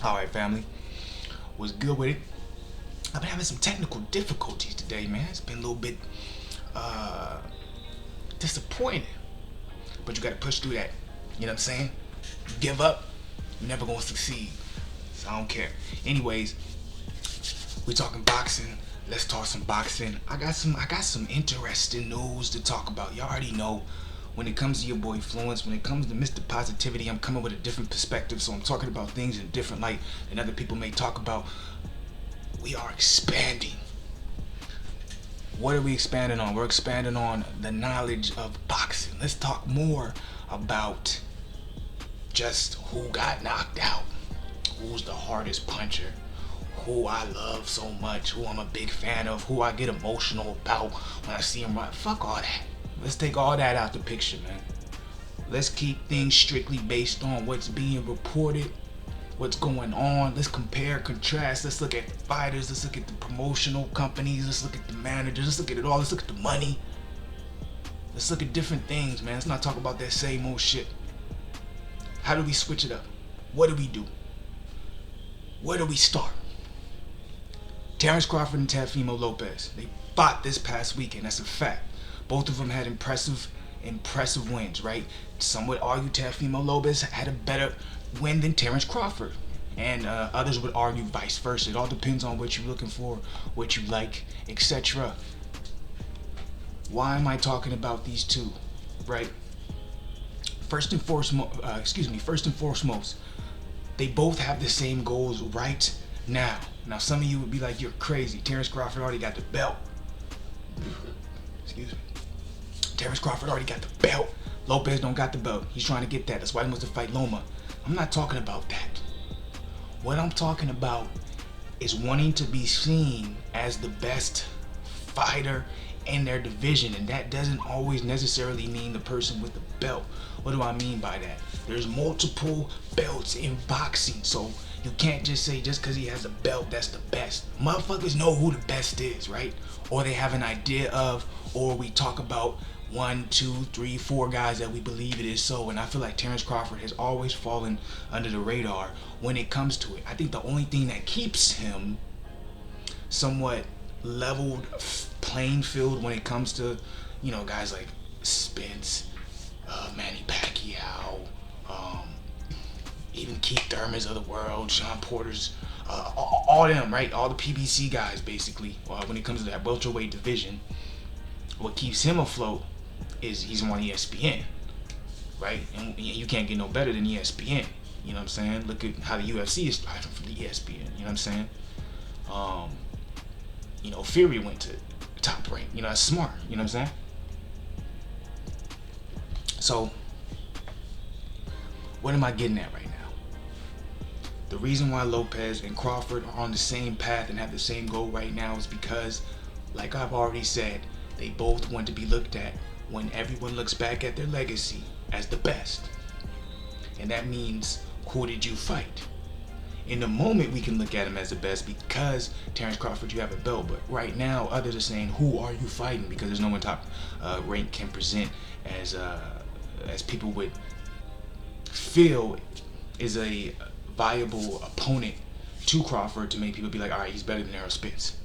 Alright, family. Was good with it. I've been having some technical difficulties today, man. It's been a little bit uh disappointing. But you gotta push through that. You know what I'm saying? You give up, you're never gonna succeed. So I don't care. Anyways, we talking boxing. Let's talk some boxing. I got some interesting news to talk about. Y'all already know when it comes to your boy Fluence, when it comes to Mr. Positivity, I'm coming with a different perspective. So I'm talking about things in a different light than other people may talk about. We are expanding. What are we expanding on? We're expanding on the knowledge of boxing. Let's talk more about just who got knocked out, who's the hardest puncher, who I love so much, who I'm a big fan of, who I get emotional about when I see him run. Fuck all that. Let's take all that out the picture, man. Let's keep things strictly based on what's being reported, what's going on. Let's compare, contrast. Let's look at the fighters. Let's look at the promotional companies. Let's look at the managers. Let's look at it all. Let's look at the money. Let's look at different things, man. Let's not talk about that same old shit. How do we switch it up? What do we do? Where do we start? Terence Crawford and Teofimo Lopez. They fought this past weekend. That's a fact. Both of them had impressive wins, right? Some would argue Teofimo Lopez had a better win than Terence Crawford. And others would argue vice versa. It all depends on what you're looking for, what you like, etc. Why am I talking about these two, right? First and foremost, they both have the same goals right now. Now, some of you would be like, you're crazy. Terence Crawford already got the belt. Excuse me. Terence Crawford already got the belt. Lopez don't got the belt. He's trying to get that. That's why he wants to fight Loma. I'm not talking about that. What I'm talking about is wanting to be seen as the best fighter in their division, and that doesn't always necessarily mean the person with the belt. What do I mean by that? There's multiple belts in boxing, so you can't just say just because he has a belt that's the best. Motherfuckers know who the best is, right? Or they have an idea of, or we talk about 1, 2, 3, 4 guys that we believe it is so. And I feel like Terence Crawford has always fallen under the radar when it comes to it. I think the only thing that keeps him somewhat leveled playing field when it comes to, guys like Spence, Manny Pacquiao, even Keith Thurman's of the world, Sean Porter's, all them, right? All the PBC guys, basically, when it comes to that welterweight division. What keeps him afloat is he's on ESPN, right? And you can't get no better than ESPN. You know what I'm saying? Look at how the UFC is thriving from the ESPN. You know what I'm saying? Fury went to Top Rank. That's smart. You know what I'm saying? So, what am I getting at right now? The reason why Lopez and Crawford are on the same path and have the same goal right now is because, like I've already said, they both want to be looked at when everyone looks back at their legacy as the best. And that means, who did you fight? In the moment, we can look at him as the best because Terence Crawford, you have a belt. But right now, others are saying, who are you fighting? Because there's no one top rank can present as people would feel is a viable opponent to Crawford to make people be like, all right, he's better than Errol Spence.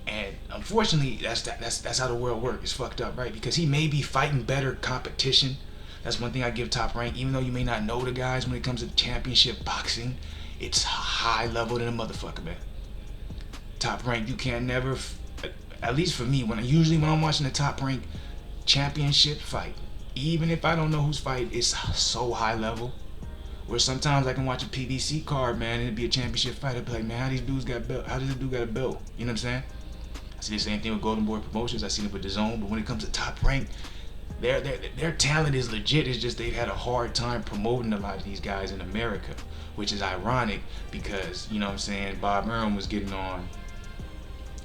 And unfortunately, that's how the world works. It's fucked up, right? Because he may be fighting better competition. That's one thing I give Top Rank. Even though you may not know the guys when it comes to championship boxing, it's high level than a motherfucker, man. Top Rank, you can never, at least for me, when I'm watching the Top Rank championship fight, even if I don't know who's fighting, it's so high level. Where sometimes I can watch a PBC card, man, and it'd be a championship fight. I'd be like, man, how these dudes got belt? How does this dude got a belt? You know what I'm saying? I see the same thing with Golden Boy Promotions. I seen it with DAZN. But when it comes to Top Rank, their talent is legit. It's just they've had a hard time promoting a lot of these guys in America, which is ironic because, you know what I'm saying, Bob Arum was getting on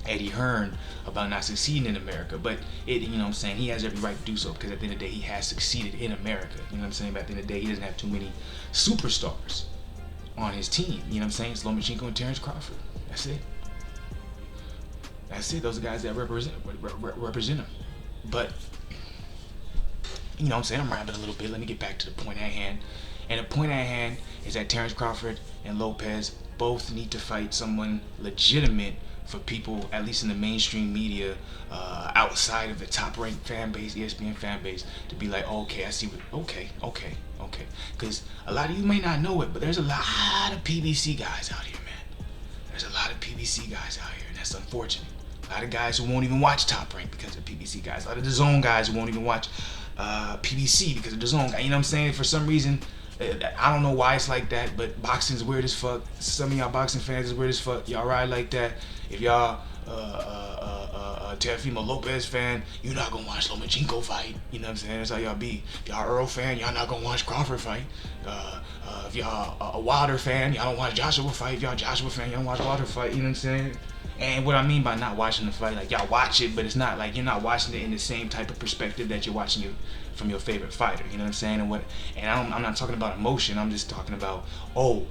Eddie Hearn about not succeeding in America. But you know what I'm saying, he has every right to do so because at the end of the day, he has succeeded in America. You know what I'm saying? But at the end of the day, he doesn't have too many superstars on his team. You know what I'm saying? It's Lomachenko and Terence Crawford. That's it. Those are guys that represent him. But you know what I'm saying? I'm rambling a little bit. Let me get back to the point at hand. And the point at hand is that Terence Crawford and Lopez both need to fight someone legitimate for people, at least in the mainstream media, outside of the top-ranked fan base, ESPN fan base, to be like, oh, okay, I see what, okay. Because a lot of you may not know it, but there's a lot of PBC guys out here, man. There's a lot of PBC guys out here, and that's unfortunate. A lot of guys who won't even watch Top Rank because of PBC guys. A lot of the Zone guys who won't even watch PBC because of the Zone guy. You know what I'm saying? For some reason, I don't know why it's like that, but boxing's weird as fuck. Some of y'all boxing fans is weird as fuck. Y'all ride like that. If y'all Teofimo Lopez fan, you're not gonna watch Lomachenko fight. You know what I'm saying? That's how y'all be. If y'all Errol fan, y'all not gonna watch Crawford fight. If y'all a Wilder fan, y'all don't watch Joshua fight. If y'all Joshua fan, y'all don't watch Wilder fight. You know what I'm saying? And what I mean by not watching the fight, like y'all watch it, but it's not like you're not watching it in the same type of perspective that you're watching it from your favorite fighter. You know what I'm saying? I'm not talking about emotion. I'm just talking about, oh,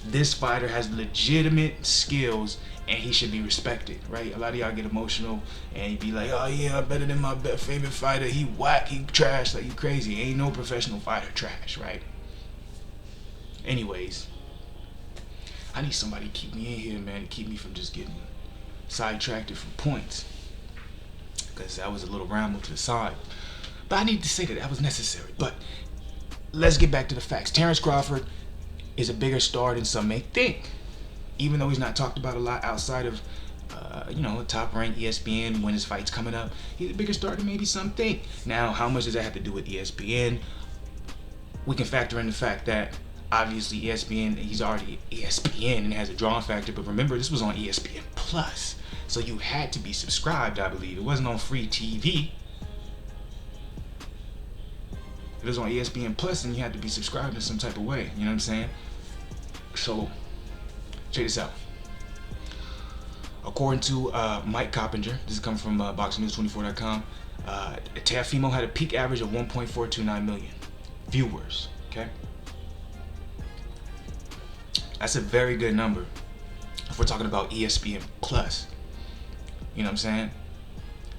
this fighter has legitimate skills and he should be respected, right? A lot of y'all get emotional and you be like, oh yeah, I'm better than my favorite fighter. He whack, he trash, like you crazy. Ain't no professional fighter trash, right? Anyways, I need somebody to keep me in here, man, to keep me from just getting sidetracked from points, because that was a little ramble to the side. But I need to say that was necessary. But let's get back to the facts. Terence Crawford is a bigger star than some may think, even though he's not talked about a lot outside of top ranked ESPN when his fight's coming up. He's a bigger star than maybe some think. Now, how much does that have to do with ESPN? We can factor in the fact that obviously ESPN, he's already ESPN and has a drawing factor, but remember, this was on ESPN Plus, so you had to be subscribed, I believe. It wasn't on free TV. It was on ESPN Plus, and you had to be subscribed in some type of way. You know what I'm saying? So, check this out. According to Mike Coppinger, this is coming from BoxingNews24.com, Teofimo had a peak average of 1.429 million viewers. Okay, that's a very good number if we're talking about ESPN Plus. You know what I'm saying?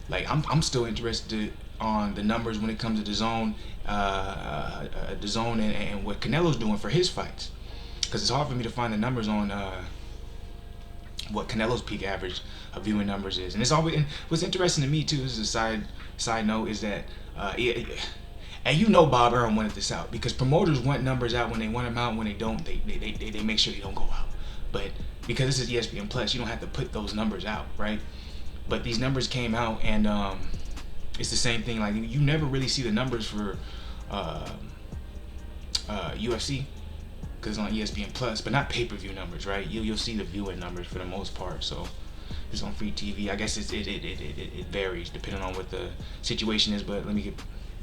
Like, I'm still interested on the numbers when it comes to the zone, and what Canelo's doing for his fights, because it's hard for me to find the numbers on what Canelo's peak average of viewing numbers is. And it's always, and what's interesting to me too, this is a side note, is that and you know Bob Arum wanted this out, because promoters want numbers out when they want them out. When they don't, they make sure they don't go out. But because this is ESPN Plus, you don't have to put those numbers out, right? But these numbers came out, and it's the same thing. Like, you never really see the numbers for UFC, because it's on ESPN Plus, but not pay-per-view numbers, right? You'll see the viewing numbers for the most part. So it's on free TV. I guess it varies depending on what the situation is. But let me get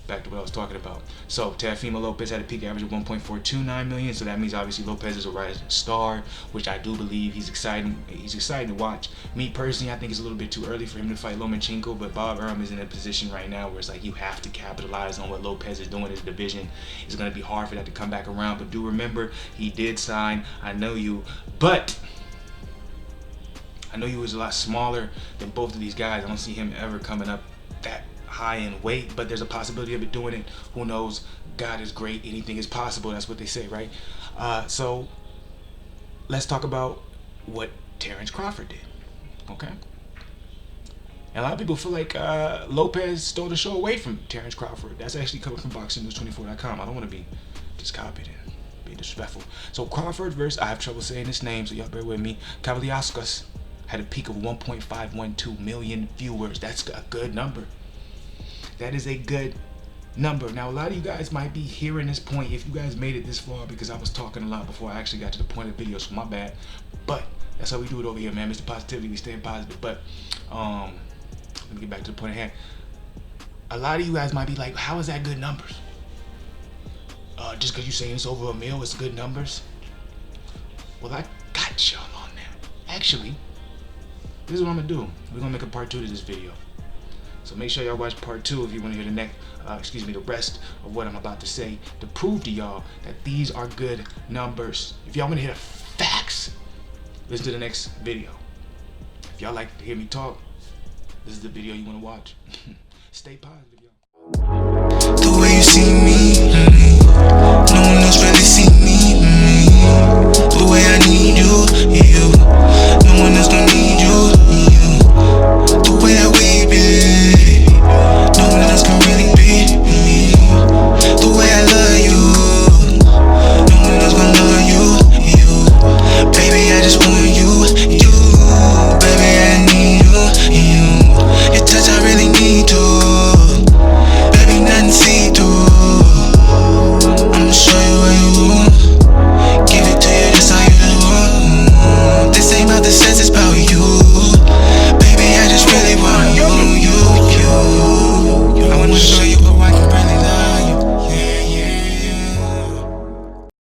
back to what I was talking about. So Teofimo Lopez had a peak average of 1.429 million. So that means obviously Lopez is a rising star, which I do believe he's exciting. He's exciting to watch. Me personally, I think it's a little bit too early for him to fight Lomachenko, but Bob Arum is in a position right now where it's like you have to capitalize on what Lopez is doing in his division. It's going to be hard for that to come back around. But do remember, he did sign I Know You, but I Know You was a lot smaller than both of these guys. I don't see him ever coming up that high in weight, but there's a possibility of it doing it. Who knows? God is great. Anything is possible. That's what they say, right? So let's talk about what Terence Crawford did. Okay. And a lot of people feel like Lopez stole the show away from Terence Crawford. That's actually coming from BoxingNews24.com. I don't want to be just copied and be disrespectful. So Crawford versus, I have trouble saying this name, so y'all bear with me, Kavaliauskas had a peak of 1.512 million viewers. That's a good number. That is a good number. Now, a lot of you guys might be hearing this point, if you guys made it this far, because I was talking a lot before I actually got to the point of the video, so my bad. But that's how we do it over here, man. Mr. Positivity, we staying positive. But let me get back to the point at hand. A lot of you guys might be like, how is that good numbers? Just because you're saying it's over a mil, it's good numbers? Well, I got y'all on that. Actually, this is what I'm gonna do. We're gonna make a part 2 to this video. So make sure y'all watch part 2 if you want to hear the rest of what I'm about to say, to prove to y'all that these are good numbers. If y'all want to hear the facts, listen to the next video. If y'all like to hear me talk, this is the video you want to watch. Stay positive, y'all.